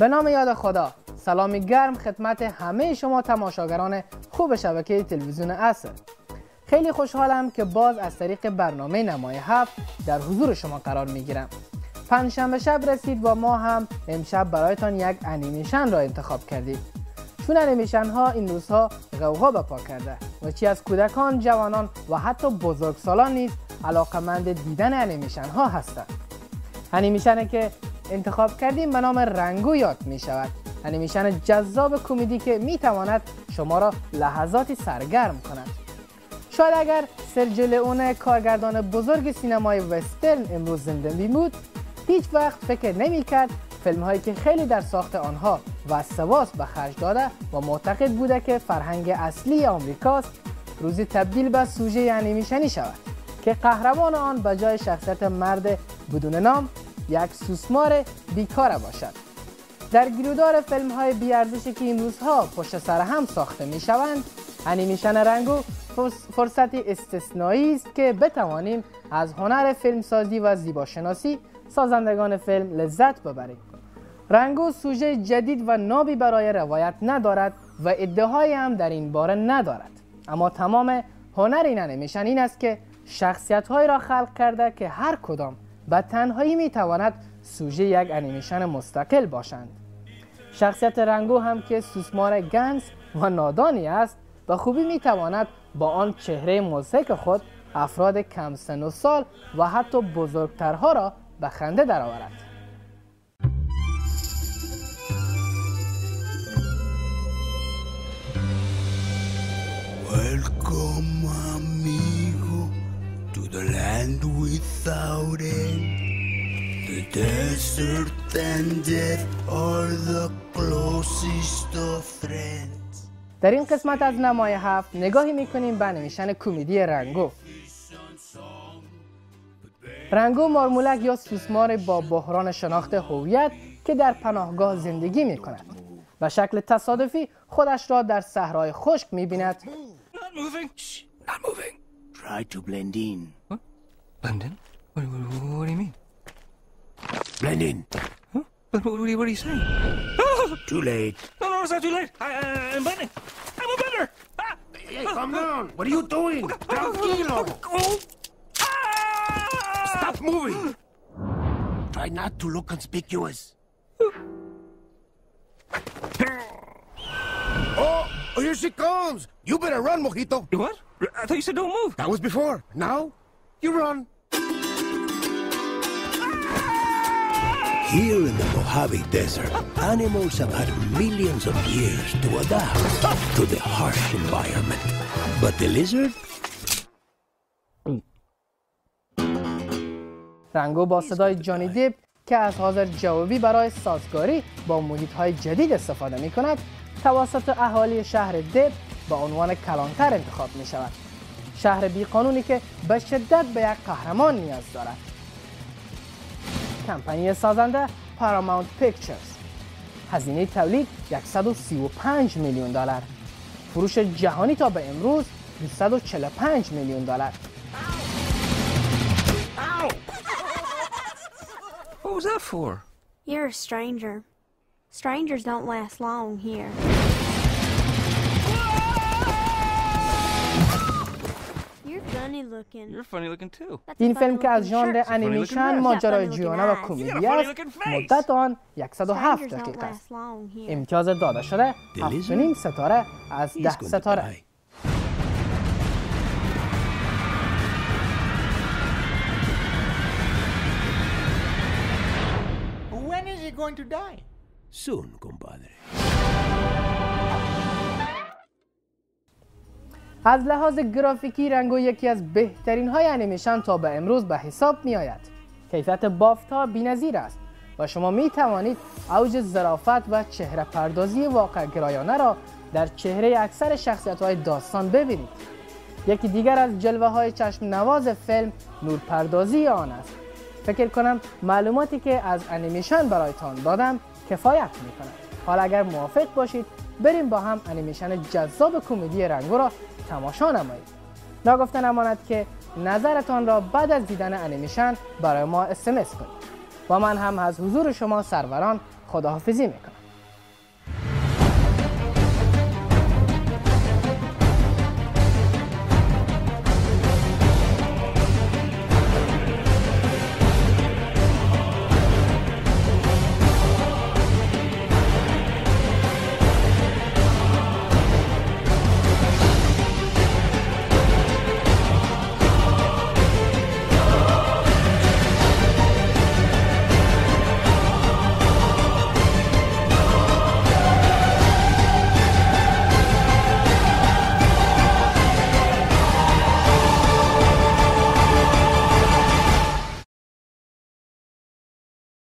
به نام یاد خدا، سلامی گرم خدمت همه شما تماشاگران خوب شبکه تلویزیون عصر. خیلی خوشحالم که باز از طریق برنامه نمای 7 در حضور شما قرار میگیرم. پنجشنبه شب رسید و ما هم امشب برایتان یک انیمیشن را انتخاب کردیم. چون انیمیشن ها این روزها غوغا بپا کرده و چی از کودکان، جوانان و حتی بزرگسالان نیز علاقمند دیدن انیمیشن ها هستند. انیمیشنی که انتخاب کردیم به نام رنگو یاد می شود. انیمیشن جذاب کمدی که می تواند شما را لحظاتی سرگرم کند. شاید اگر سرجیو لئونه کارگردان بزرگ سینمای وسترن امروز زنده می بود، هیچ وقت فکر نمی کرد فیلم هایی که خیلی در ساخت آنها و سواس به خرج داده و معتقد بوده که فرهنگ اصلی آمریکاست، روزی تبدیل به سوژه انیمیشنی شود که قهرمان آن به جای شخصیت مرد بدون نام یک سوسمار بیکاره باشد. در گیرودار فیلم های بی‌ارزشی که این روزها پشت سر هم ساخته می شوند، انیمیشن رنگو فرصتی استثنایی است که بتوانیم از هنر فیلمسازی و زیباشناسی سازندگان فیلم لذت ببریم. رنگو سوژه جدید و نابی برای روایت ندارد و ادعایی هم در این باره ندارد، اما تمام هنر این انیمیشن این است که شخصیت‌هایی را خلق کرده که هر کدام به تنهایی میتواند سوژه یک انیمیشن مستقل باشند. شخصیت رنگو هم که سوسمار گنز و نادانی است، به خوبی میتواند با آن چهره مضحک خود افراد کم سن و سال و حتی بزرگترها را به خنده درآورد. Welcome, amigo, to the land without end. The desert and death are the closest of friends. در این قسمت از نمای 7 نگاهی میکنیم به انیمیشن کمدی رنگو. رنگو مارمولک یا سوسمار با بحران شناخت هویت که در پناهگاه زندگی میکند و شکل تصادفی خودش را در صحرای خشک میبیند. Not moving. Shh, not moving. Try to blend in. What? Blend in? What do you mean? Blend in. Huh? What are you saying? Too late. No, it's not too late. I'm blending. I'm a blender. Ah! Hey, calm down. What are you doing? Tranquilo. Stop moving. Try not to look conspicuous. Oh, here she comes. You better run, Mojito. What? I thought you said don't move. That was before. Now, you run. Here in the Mojave Desert, animals have had millions of years to adapt to the harsh environment. But the lizard? رنگو با صدای جانی دیپ که از حاضر جوابی برای سازگاری با محیط‌های جدید استفاده می‌کند، توسط اهالی شهر دیپ با عنوان کلانتر انتخاب می شود. شهر بیقانونی که به شدت به یک قهرمان نیاز دارد. کمپانی سازنده پاراماونت پیکچرز. هزینه تولید 135 میلیون دلار. فروش جهانی تا به امروز 245 میلیون دلار. What was that for? You're a stranger. Strangers don't last long here. You're funny looking. You're funny looking too. این فیلم که از ژانر انیمیشن ماجراجویانه و کمدی است، مدت آن 107 دقیقه است. امتیاز داده شده 7.5 ستاره از 10 ستاره. When is he going to die? Soon, compadre. از لحاظ گرافیکی رنگو یکی از بهترین های انیمیشن تا به امروز به حساب می آید. کیفیت بافت ها بی‌نظیر است و شما می توانید اوج ظرافت و چهره پردازی واقع گرایانه را در چهره اکثر شخصیت های داستان ببینید. یکی دیگر از جلوه های چشم نواز فیلم نورپردازی آن است. فکر کنم معلوماتی که از انیمیشن برایتان دادم کفایت می کند. حالا اگر موافق باشید بریم با هم انیمیشن جذاب کمدی رنگو را تماشا نمایید. ناگفته نماند که نظرتان را بعد از دیدن انیمیشن برای ما SMS کنید و من هم از حضور شما سروران خداحافظی میکنم.